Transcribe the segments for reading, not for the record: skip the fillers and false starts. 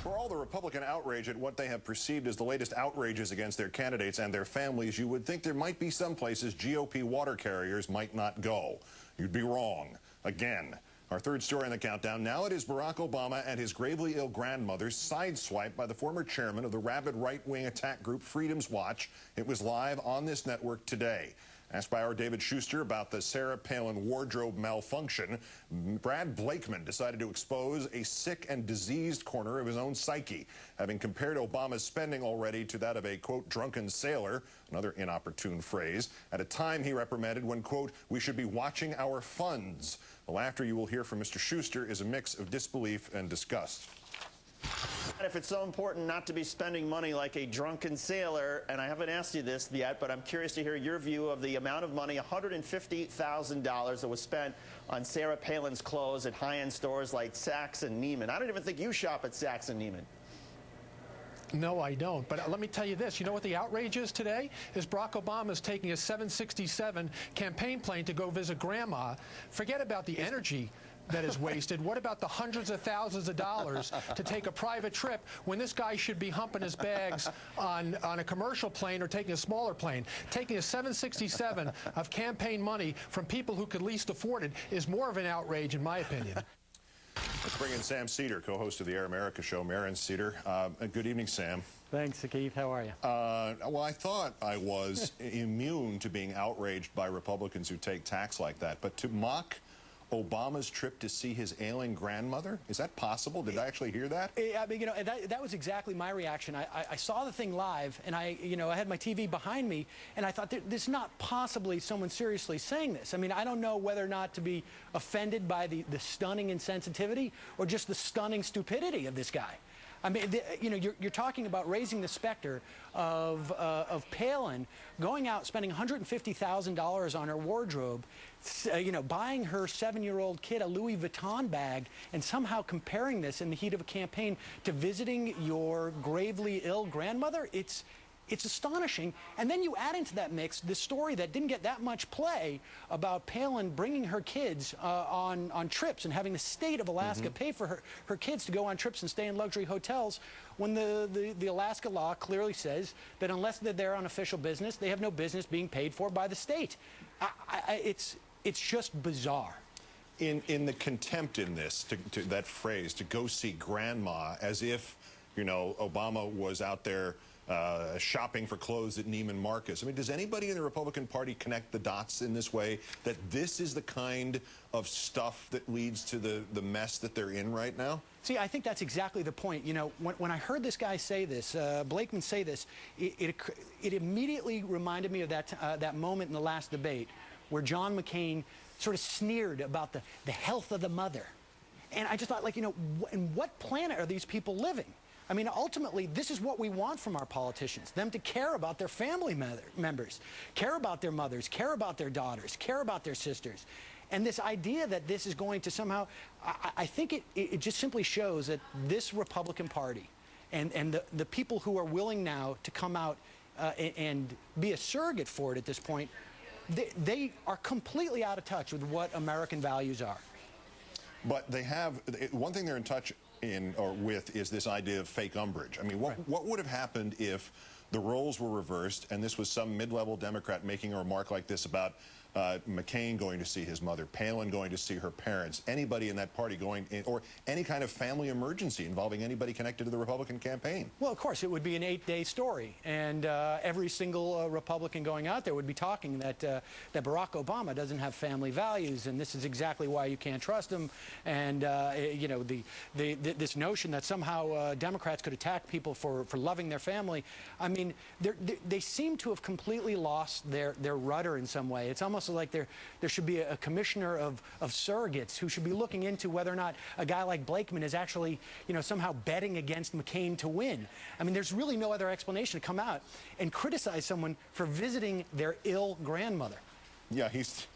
For all the Republican outrage at what they have perceived as the latest outrages against their candidates and their families, you would think there might be some places GOP water carriers might not go. You'd be wrong. Again. Our third story in the countdown. Now it is Barack Obama and his gravely ill grandmother sideswiped by the former chairman of the rabid right-wing attack group Freedom's Watch. It was live on this network today. Asked by our David Schuster about the Sarah Palin wardrobe malfunction, Brad Blakeman decided to expose a sick and diseased corner of his own psyche, having compared Obama's spending already to that of a, quote, drunken sailor, another inopportune phrase, at a time he reprimanded when, quote, we should be watching our funds. The laughter you will hear from Mr. Schuster is a mix of disbelief and disgust. If it's so important not to be spending money like a drunken sailor, and I haven't asked you this yet, but I'm curious to hear your view of the amount of money, $150,000 that was spent on Sarah Palin's clothes at high-end stores like Saks and Neiman. I don't even think you shop at Saks and Neiman. No, I don't. But let me tell you this. You know what the outrage is today? Is Barack Obama is taking a 767 campaign plane to go visit Grandma. Forget about the energy that is wasted. What about the hundreds of thousands of dollars to take a private trip when this guy should be humping his bags on a commercial plane or taking a smaller plane? Taking a 767 of campaign money from people who could least afford it is more of an outrage, in my opinion. Let's bring in Sam Seder, co-host of the Air America show. Marin Seder. Good evening, Sam. Thanks, Keith. How are you? Well, I thought I was immune to being outraged by Republicans who take tax like that, but to mock Obama's trip to see his ailing grandmother? Is that possible? Did I actually hear that? I mean, you know, that was exactly my reaction. I saw the thing live, and I had my TV behind me, and I thought, there's not possibly someone seriously saying this. I mean, I don't know whether or not to be offended by the stunning insensitivity or just the stunning stupidity of this guy. I mean, you know, you're talking about raising the specter of Palin going out, spending $150,000 on her wardrobe, you know, buying her 7-year-old kid a Louis Vuitton bag, and somehow comparing this in the heat of a campaign to visiting your gravely ill grandmother. It's astonishing. And then you add into that mix the story that didn't get that much play about Palin bringing her kids on trips and having the state of Alaska pay for her kids to go on trips and stay in luxury hotels, when the Alaska law clearly says that unless they're there on official business, they have no business being paid for by the state. It's just bizarre. In the contempt in this, to that phrase, to go see grandma, as if, you know, Obama was out there shopping for clothes at Neiman Marcus. I mean, does anybody in the Republican Party connect the dots in this way, that this is the kind of stuff that leads to the mess that they're in right now? See, I think that's exactly the point. You know, when I heard this guy say this, Blakeman say this, it immediately reminded me of that moment in the last debate where John McCain sort of sneered about the health of the mother. And I just thought, like, you know, in what planet are these people living? I mean, ultimately, this is what we want from our politicians, them to care about their family members, care about their mothers, care about their daughters, care about their sisters. And this idea that this is going to somehow, I think it just simply shows that this Republican Party and the people who are willing now to come out and be a surrogate for it at this point, they are completely out of touch with what American values are. But they have, one thing they're in touch with is this idea of fake umbrage. I mean, what would have happened if the roles were reversed and this was some mid-level Democrat making a remark like this about McCain going to see his mother, Palin going to see her parents, anybody in that party going in, or any kind of family emergency involving anybody connected to the Republican campaign? Well, of course, it would be an 8-day story, and every single Republican going out there would be talking that Barack Obama doesn't have family values, and this is exactly why you can't trust him, and you know, this notion that somehow Democrats could attack people for loving their family. I mean, they seem to have completely lost their rudder in some way. It's almost like there should be a commissioner of surrogates who should be looking into whether or not a guy like Blakeman is actually, you know, somehow betting against McCain to win. I mean, there's really no other explanation to come out and criticize someone for visiting their ill grandmother. Yeah, he's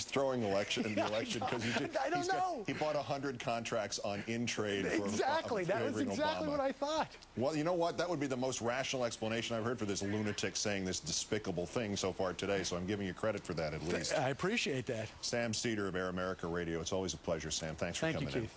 throwing the election because he bought 100 contracts on in-trade. Exactly. That was exactly Obama. What I thought. Well, you know what? That would be the most rational explanation I've heard for this lunatic saying this despicable thing so far today, so I'm giving you credit for that at least. I appreciate that. Sam Seder of Air America Radio. It's always a pleasure, Sam. Thanks for coming in. Thank you, Keith.